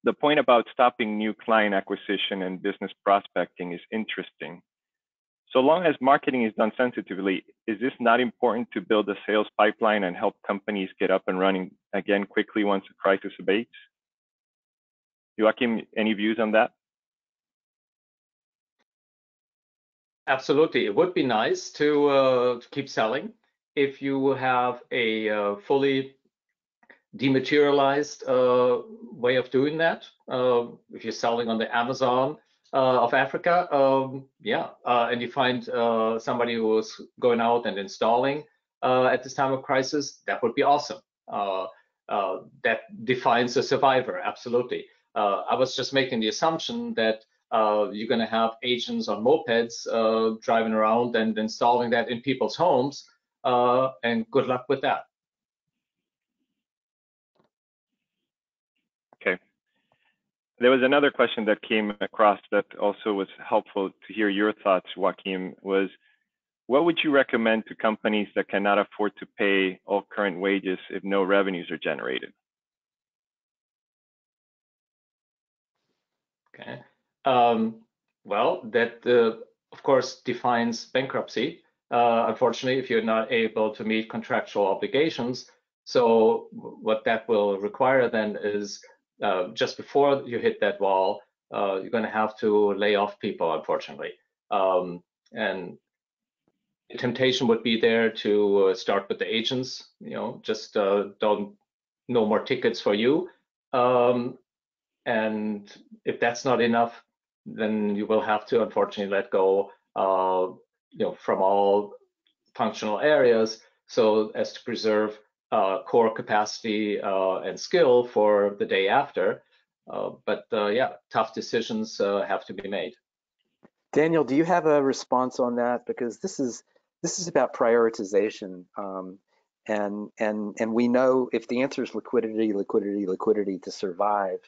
The point about stopping new client acquisition and business prospecting is interesting. So long as marketing is done sensitively, is this not important to build a sales pipeline and help companies get up and running again quickly once the crisis abates? Joachim, any views on that? Absolutely. It would be nice to keep selling. If you have a fully dematerialized way of doing that, if you're selling on the Amazon of Africa, and you find somebody who is going out and installing at this time of crisis, that would be awesome. That defines a survivor, absolutely. I was just making the assumption that you're going to have agents on mopeds driving around and installing that in people's homes, and good luck with that. Okay. There was another question that came across that also was helpful to hear your thoughts, Joachim, was what would you recommend to companies that cannot afford to pay all current wages if no revenues are generated? Okay. Well, that of course defines bankruptcy. Unfortunately, if you're not able to meet contractual obligations. So what that will require then is just before you hit that wall, you're going to have to lay off people, unfortunately. And the temptation would be there to start with the agents, just don't, no more tickets for you. And if that's not enough, then you will have to unfortunately let go, from all functional areas, so as to preserve core capacity and skill for the day after. But tough decisions have to be made. Daniel, do you have a response on that? Because this is about prioritization, and we know if the answer is liquidity to survive,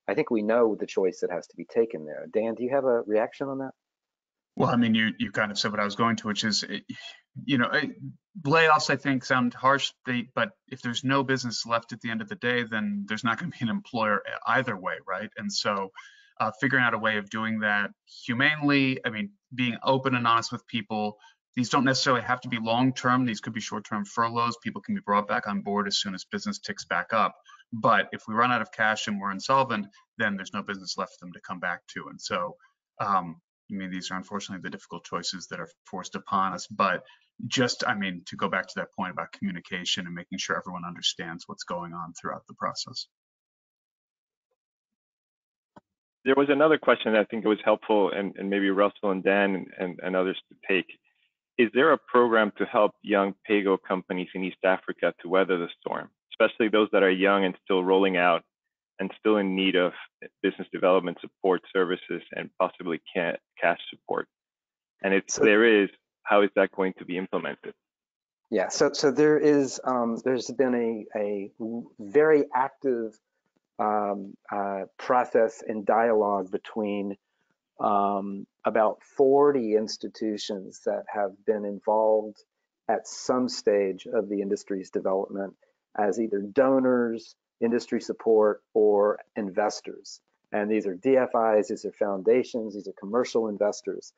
I think we know the choice that has to be taken there. Dan, do you have a reaction on that? Well, I mean, you kind of said what I was going to, which is, layoffs I think sound harsh, but if there's no business left at the end of the day, then there's not going to be an employer either way, right? And so figuring out a way of doing that humanely, I mean, being open and honest with people. These don't necessarily have to be long-term. These could be short-term furloughs. People can be brought back on board as soon as business ticks back up. But if we run out of cash and we're insolvent, then there's no business left for them to come back to. And so I mean, these are unfortunately the difficult choices that are forced upon us. But just, I mean, to go back to that point about communication and making sure everyone understands what's going on throughout the process. There was another question that I think it was helpful, and maybe Russell and Dan and others to take. Is there a program to help young PAYGo companies in East Africa to weather the storm, especially those that are young and still rolling out and still in need of business development support services and possibly cash support? And if there is, how is that going to be implemented? Yeah, so there is, there's been a very active process and dialogue between about 40 institutions that have been involved at some stage of the industry's development as either donors, industry support, or investors. And these are DFIs, these are foundations, these are commercial investors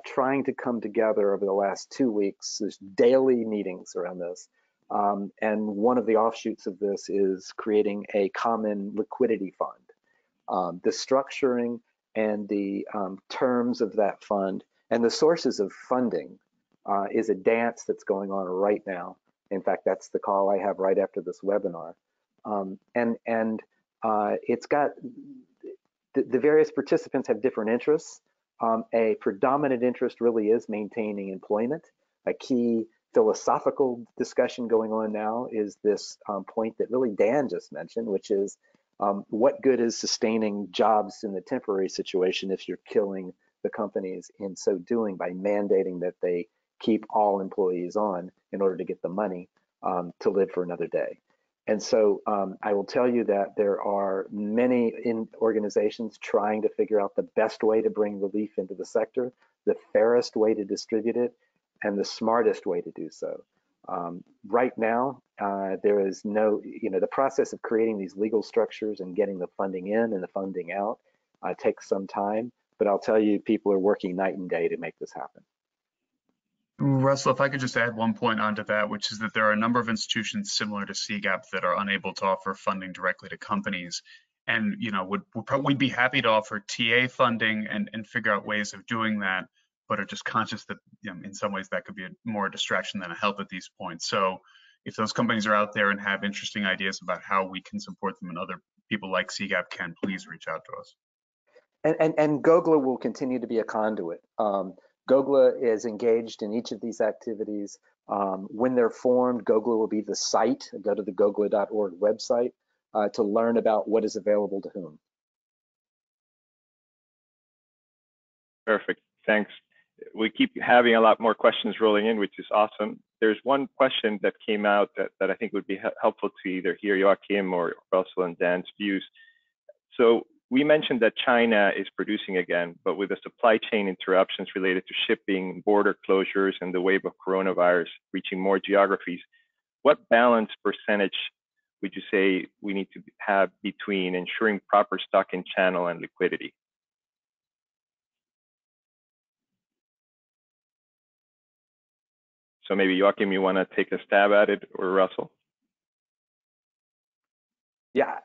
trying to come together over the last 2 weeks. There's daily meetings around this. And one of the offshoots of this is creating a common liquidity fund. The structuring and the terms of that fund and the sources of funding is a dance that's going on right now. In fact, that's the call I have right after this webinar. It's got, the various participants have different interests. A predominant interest really is maintaining employment. A key philosophical discussion going on now is this point that really Dan just mentioned, which is what good is sustaining jobs in the temporary situation if you're killing the companies in so doing by mandating that they keep all employees on in order to get the money to live for another day. And so I will tell you that there are many organizations trying to figure out the best way to bring relief into the sector, the fairest way to distribute it, and the smartest way to do so. Right now, there is no, the process of creating these legal structures and getting the funding in and the funding out takes some time, but I'll tell you, people are working night and day to make this happen. Russell, if I could just add one point onto that, which is that there are a number of institutions similar to CGAP that are unable to offer funding directly to companies. And, we'd be happy to offer TA funding and figure out ways of doing that, but are just conscious that in some ways that could be more a distraction than a help at these points. So if those companies are out there and have interesting ideas about how we can support them and other people like CGAP can, please reach out to us. And GOGLA will continue to be a conduit. GOGLA is engaged in each of these activities. When they're formed, GOGLA will be the site. Go to the gogla.org website to learn about what is available to whom. Perfect, thanks. We keep having a lot more questions rolling in, which is awesome. There's one question that came out that I think would be helpful to either hear Joachim or Russell and Dan's views. So we mentioned that China is producing again, but with the supply chain interruptions related to shipping, border closures, and the wave of coronavirus reaching more geographies, what balance percentage would you say we need to have between ensuring proper stock in channel and liquidity? So maybe Joachim, you want to take a stab at it, or Russell? Yeah,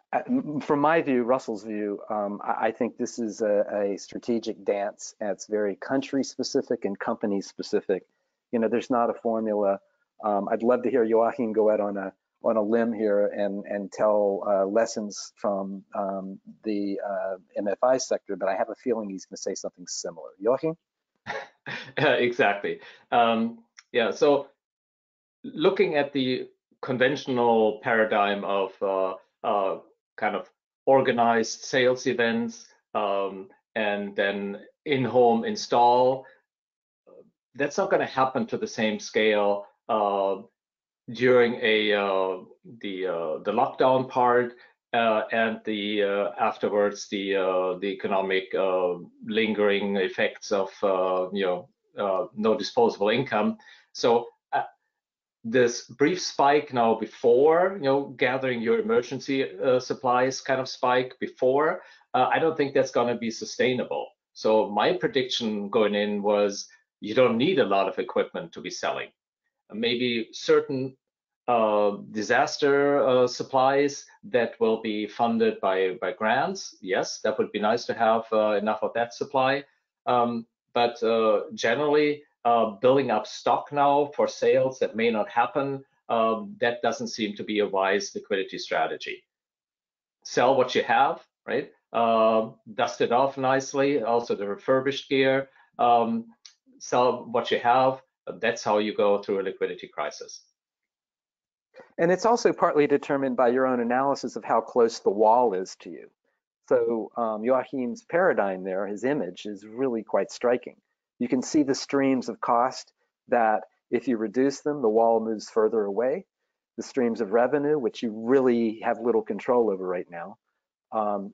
from my view, Russell's view, I think this is a strategic dance. It's very country specific and company specific. There's not a formula. I'd love to hear Joachim go out on a limb here and tell lessons from the MFI sector, but I have a feeling he's going to say something similar. Joachim? Exactly. Yeah, so looking at the conventional paradigm of kind of organized sales events and then in-home install, that's not going to happen to the same scale during the lockdown part and the afterwards the economic lingering effects of no disposable income. So this brief spike now before, gathering your emergency supplies kind of spike before, I don't think that's going to be sustainable. So my prediction going in was you don't need a lot of equipment to be selling. Maybe certain disaster supplies that will be funded by grants. Yes, that would be nice to have enough of that supply. But generally, building up stock now for sales that may not happen, that doesn't seem to be a wise liquidity strategy. Sell what you have, right? Dust it off nicely. Also the refurbished gear, sell what you have. That's how you go through a liquidity crisis. And it's also partly determined by your own analysis of how close the wall is to you. So Joachim's paradigm there, his image, is really quite striking. You can see the streams of cost that if you reduce them, the wall moves further away. The streams of revenue, which you really have little control over right now,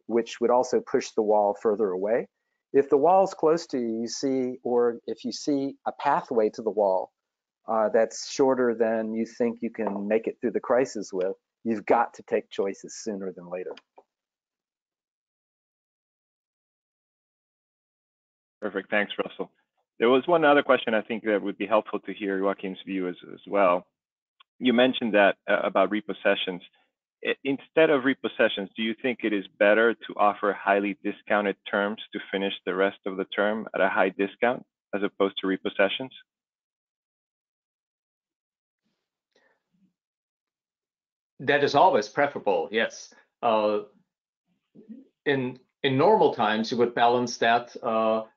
which would also push the wall further away. If the wall is close to you, you see, or if you see a pathway to the wall that's shorter than you think you can make it through the crisis with, you've got to take choices sooner than later. Perfect, thanks, Russell. There was one other question I think that would be helpful to hear Joachim's view as well. You mentioned that about repossessions. Instead of repossessions, do you think it is better to offer highly discounted terms to finish the rest of the term at a high discount as opposed to repossessions? That is always preferable, yes. In normal times, you would balance that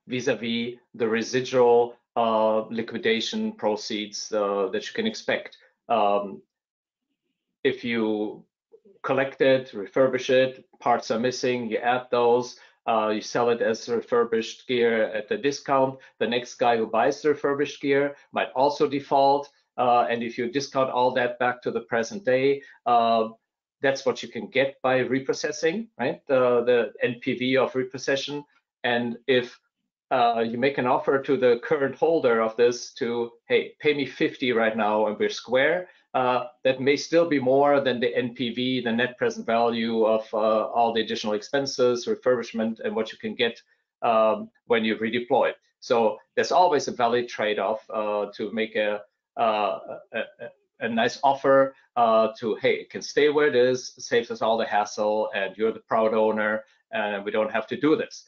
vis-a-vis the residual liquidation proceeds that you can expect. If you collect it, refurbish it, parts are missing, you add those, you sell it as refurbished gear at a discount. The next guy who buys the refurbished gear might also default. And if you discount all that back to the present day, that's what you can get by repossessing, right? The NPV of repossession. And if you make an offer to the current holder of this to, hey, pay me 50 right now and we're square, that may still be more than the NPV, the net present value of all the additional expenses, refurbishment, and what you can get when you redeploy. So there's always a valid trade-off to make a nice offer to, hey, it can stay where it is, saves us all the hassle, and you're the proud owner, and we don't have to do this.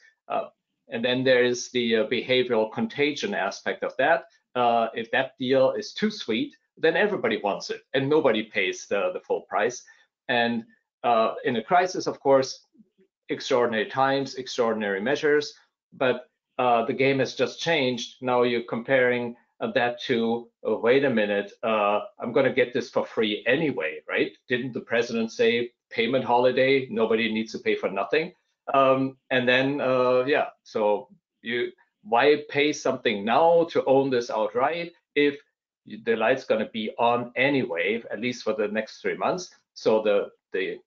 And then there is the behavioral contagion aspect of that. If that deal is too sweet, then everybody wants it, and nobody pays the full price. And in a crisis, of course, extraordinary times, extraordinary measures, but the game has just changed. Now you're comparing that to, oh, wait a minute, I'm going to get this for free anyway, right? Didn't the president say payment holiday? Nobody needs to pay for nothing. And then, yeah, so why pay something now to own this outright if the light's going to be on anyway, at least for the next 3 months? So the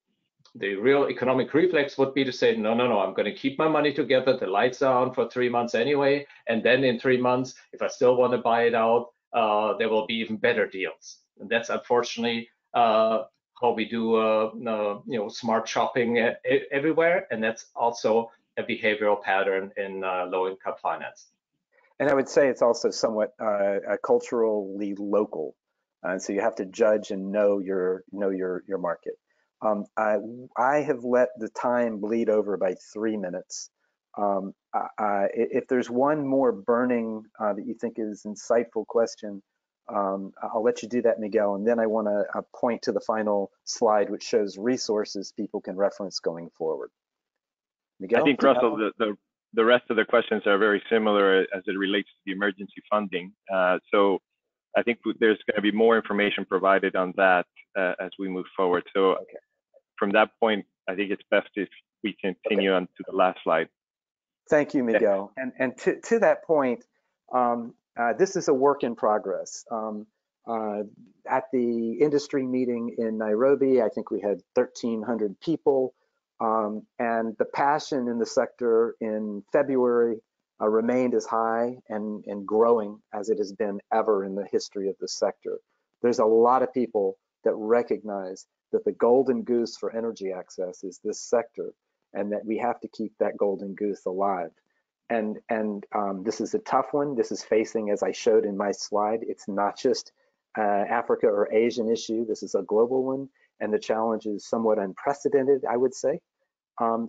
real economic reflex would be to say, no, I'm going to keep my money together. The lights are on for 3 months anyway. And then in 3 months, if I still want to buy it out, there will be even better deals. And that's unfortunately how we do, smart shopping everywhere. And that's also a behavioral pattern in low-income finance. And I would say it's also somewhat culturally local. And so you have to judge and know your market. I have let the time bleed over by 3 minutes. If there's one more burning that you think is insightful question, I'll let you do that, Miguel. And then I want to point to the final slide, which shows resources people can reference going forward. Miguel? I think, Russell, the rest of the questions are very similar as it relates to the emergency funding. So I think there's going to be more information provided on that as we move forward. So okay. From that point, I think it's best if we continue on to the last slide. Thank you, Miguel. And to that point, this is a work in progress. At the industry meeting in Nairobi, I think we had 1,300 people, and the passion in the sector in February remained as high and growing as it has been ever in the history of the sector. There's a lot of people that recognize that the golden goose for energy access is this sector, and that we have to keep that golden goose alive. And this is a tough one. This is facing, as I showed in my slide, it's not just Africa or Asian issue. This is a global one, and the challenge is somewhat unprecedented, I would say.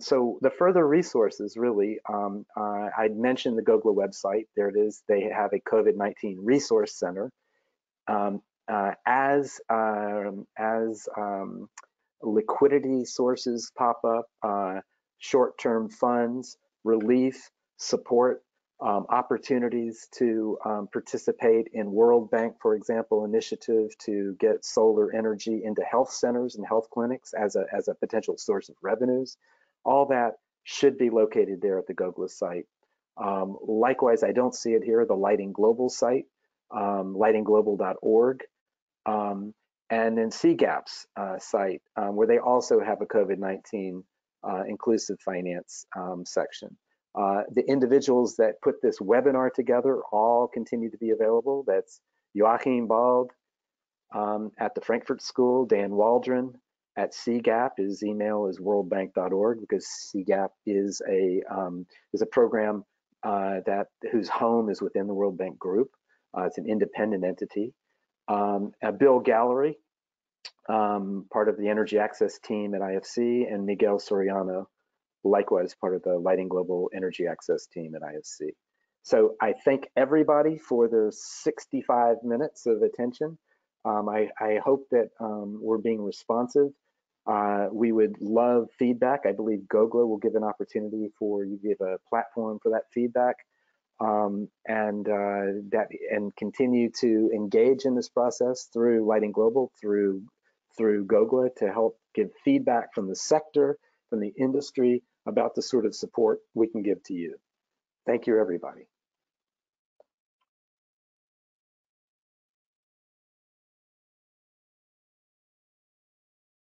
So the further resources, really, I'd mentioned the GOGLA website. There it is. They have a COVID-19 resource center. As liquidity sources pop up, short-term funds, relief, support, opportunities to participate in World Bank, for example, initiative to get solar energy into health centers and health clinics as a potential source of revenues. All that should be located there at the GOGLA site. Likewise, I don't see it here, the Lighting Global site, lightingglobal.org, and then CGAP's site, where they also have a COVID-19 inclusive finance section. The individuals that put this webinar together all continue to be available. That's Joachim Bald at the Frankfurt School, Dan Waldron at CGAP. His email is worldbank.org, because CGAP is a program whose home is within the World Bank Group. It's an independent entity. Bill Gallery, part of the Energy Access team at IFC, and Miguel Soriano, likewise part of the Lighting Global Energy Access team at IFC. So I thank everybody for their 65 minutes of attention. I hope that we're being responsive. We would love feedback. I believe GOGLA will give an opportunity for you to give a platform for that feedback, and continue to engage in this process through Lighting Global, through GOGLA, to help give feedback from the sector, from the industry, about the sort of support we can give to you. Thank you, everybody.